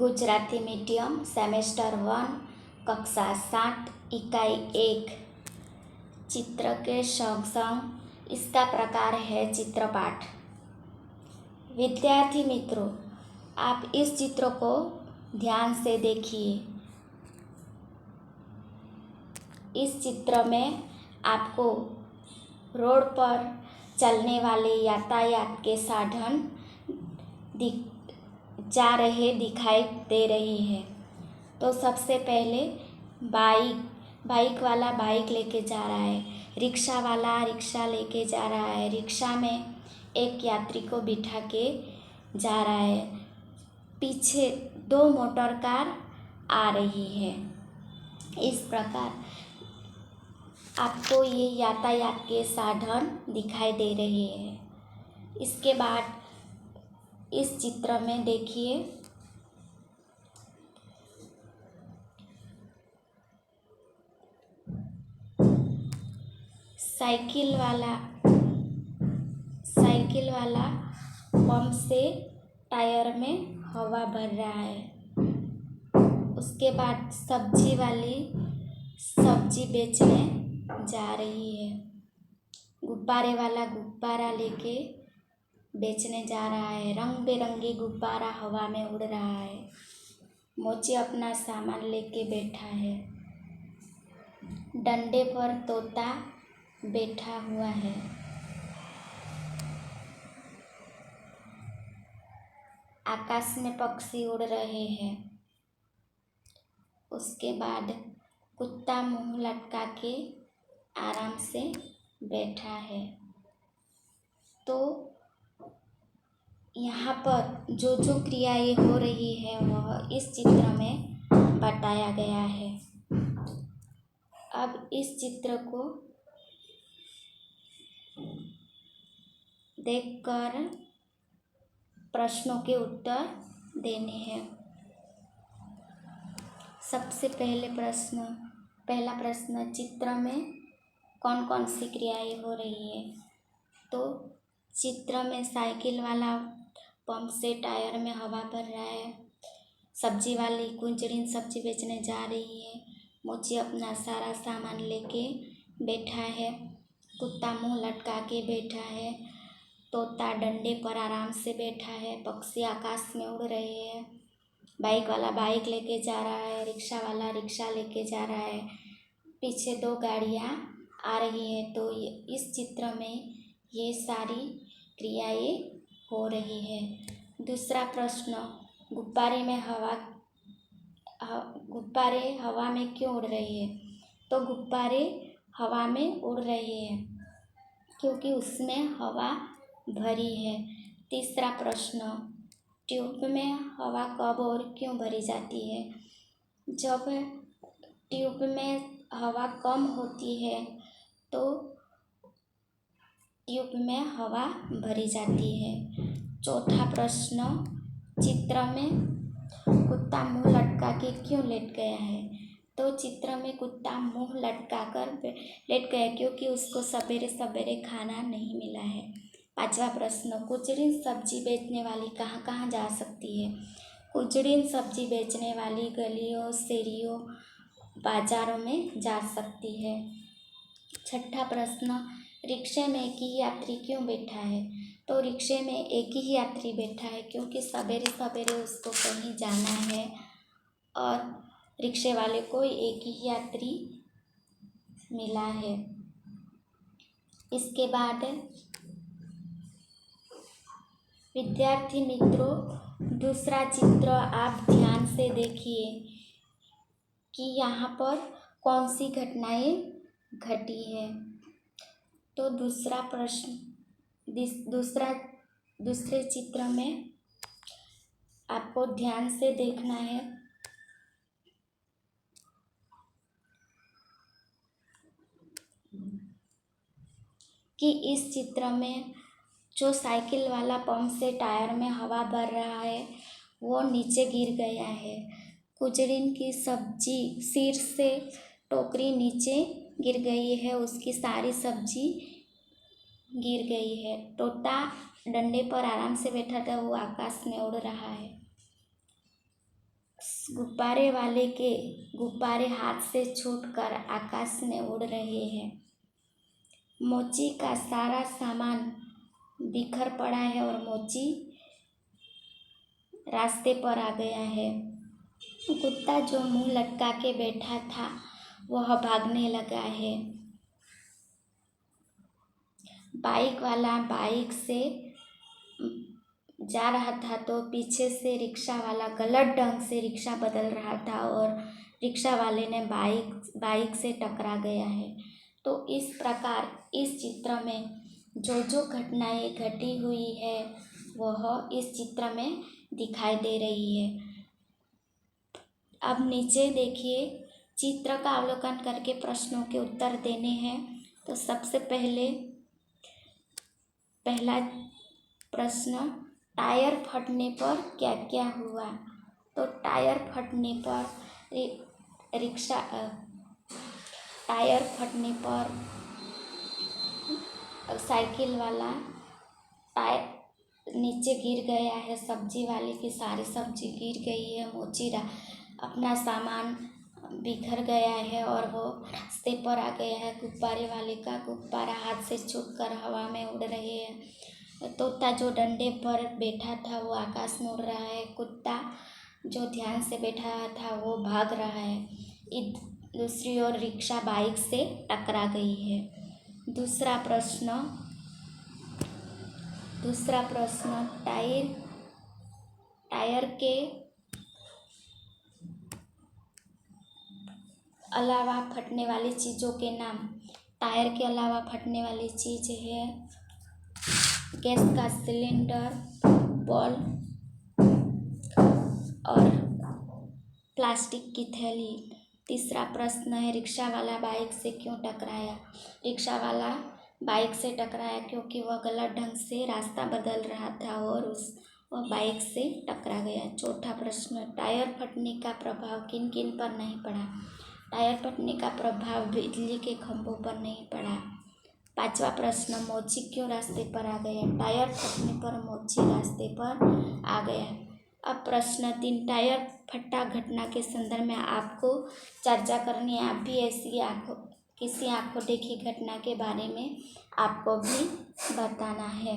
Gujarati medium semester 1 कक्षा 7 इकाई 1 चित्र के संग इसका प्रकार है चित्रपाठ। विद्यार्थी मित्रों, आप इस चित्र को ध्यान से देखिए। इस चित्र में आपको रोड पर चलने वाले यातायात के साधन जा रहे दिखाई दे रही है। तो सबसे पहले बाइक वाला बाइक लेके जा रहा है, रिक्शा वाला रिक्शा लेके जा रहा है, रिक्शा में एक यात्री को बिठा के जा रहा है। पीछे 2 मोटर कार आ रही है। इस प्रकार आपको ये यातायात के साधन दिखाई दे रहे हैं। इसके बाद इस चित्र में देखिए, साइकिल वाला पंप से टायर में हवा भर रहा है। उसके बाद सब्जी वाली सब्जी बेचने जा रही है। गुब्बारे वाला गुब्बारा लेके बेचने जा रहा है। रंग बिरंगी गुब्बारा हवा में उड़ रहा है। मोची अपना सामान लेके बैठा है। डंडे पर तोता बैठा हुआ है। आकाश में पक्षी उड़ रहे हैं। उसके बाद कुत्ता मुंह लटका के आराम से बैठा है। तो यहाँ पर जो जो क्रियाएं हो रही है वह इस चित्र में बताया गया है। अब इस चित्र को देखकर प्रश्नों के उत्तर देने हैं। सबसे पहला प्रश्न, चित्र में कौन कौन सी क्रियाएं हो रही है? तो चित्र में साइकिल वाला पंप से टायर में हवा भर रहा है। सब्जी वाली कुंजड़िन सब्जी बेचने जा रही है। मोची अपना सारा सामान लेके बैठा है। कुत्ता मुंह लटका के बैठा है। तोता डंडे पर आराम से बैठा है। पक्षी आकाश में उड़ रहे हैं। बाइक वाला बाइक लेके जा रहा है। रिक्शा वाला रिक्शा लेके जा रहा है। पीछे 2 गाड़ियाँ आ रही हैं। तो इस चित्र में ये सारी क्रियाएं हो रही है। दूसरा प्रश्न, गुब्बारे हवा में क्यों उड़ रहे हैं? तो गुब्बारे हवा में उड़ रहे हैं क्योंकि उसमें हवा भरी है। तीसरा प्रश्न, ट्यूब में हवा कब और क्यों भरी जाती है? जब ट्यूब में हवा कम होती है तो ट्यूब में हवा भरी जाती है। चौथा प्रश्न, चित्र में कुत्ता मुंह लटका के क्यों लेट गया है? तो चित्र में कुत्ता मुंह लटका कर लेट गया क्योंकि उसको सवेरे सवेरे खाना नहीं मिला है। पांचवा प्रश्न, कुंजड़िन सब्जी बेचने वाली कहाँ कहाँ जा सकती है? कुंजड़िन सब्जी बेचने वाली गलियों, शेरियों, बाजारों में जा सकती है। छठा प्रश्न, रिक्शे में एक ही यात्री क्यों बैठा है? तो रिक्शे में एक ही यात्री बैठा है क्योंकि सवेरे सवेरे उसको कहीं जाना है और रिक्शे वाले को एक ही यात्री मिला है। इसके बाद विद्यार्थी मित्रों, दूसरा चित्र आप ध्यान से देखिए कि यहाँ पर कौन सी घटनाएं घटी है। तो दूसरा प्रश्न, दूसरे चित्र में आपको ध्यान से देखना है कि इस चित्र में जो साइकिल वाला पंप से टायर में हवा भर रहा है वो नीचे गिर गया है। कुंजड़िन की सब्जी सिर से टोकरी नीचे गिर गई है। उसकी सारी सब्जी गिर गई है। तोता डंडे पर आराम से बैठा था, वो आकाश में उड़ रहा है। गुब्बारे वाले के गुब्बारे हाथ से छूटकर आकाश में उड़ रहे हैं। मोची का सारा सामान बिखर पड़ा है और मोची रास्ते पर आ गया है। कुत्ता जो मुंह लटका के बैठा था वह भागने लगा है। बाइक वाला बाइक से जा रहा था तो पीछे से रिक्शा वाला गलत ढंग से रिक्शा बदल रहा था और रिक्शा वाले ने बाइक से टकरा गया है। तो इस प्रकार इस चित्र में जो जो घटनाएं घटी हुई है वह इस चित्र में दिखाई दे रही है। अब नीचे देखिए, चित्र का अवलोकन करके प्रश्नों के उत्तर देने हैं। तो सबसे पहला प्रश्न, टायर फटने पर क्या क्या हुआ। तो टायर फटने पर टायर फटने पर साइकिल वाला टायर नीचे गिर गया है। सब्जी वाले की सारी सब्जी गिर गई है। मोची अपना सामान बिखर गया है और वो रास्ते पर आ गया है। गुब्बारे वाले का गुब्बारा हाथ से छूटकर हवा में उड़ रहे हैं। तोता जो डंडे पर बैठा था वो आकाश में उड़ रहा है। कुत्ता जो ध्यान से बैठा था वो भाग रहा है। दूसरी ओर रिक्शा बाइक से टकरा गई है। दूसरा प्रश्न, टायर के अलावा फटने वाली चीज़ों के नाम। टायर के अलावा फटने वाली चीज़ है गैस का सिलेंडर, बॉल और प्लास्टिक की थैली। तीसरा प्रश्न है, रिक्शा वाला बाइक से क्यों टकराया। रिक्शा वाला बाइक से टकराया क्योंकि वह गलत ढंग से रास्ता बदल रहा था और वह बाइक से टकरा गया। चौथा प्रश्न, टायर फटने का प्रभाव किन किन पर नहीं पड़ा। टायर फटने का प्रभाव बिजली के खंभों पर नहीं पड़ा। पांचवा प्रश्न, मोची क्यों रास्ते पर आ गया। टायर फटने पर मोची रास्ते पर आ गया। अब प्रश्न 3, टायर फटा घटना के संदर्भ में आपको चर्चा करनी है। आप भी ऐसी किसी आंखों देखी घटना के बारे में आपको भी बताना है।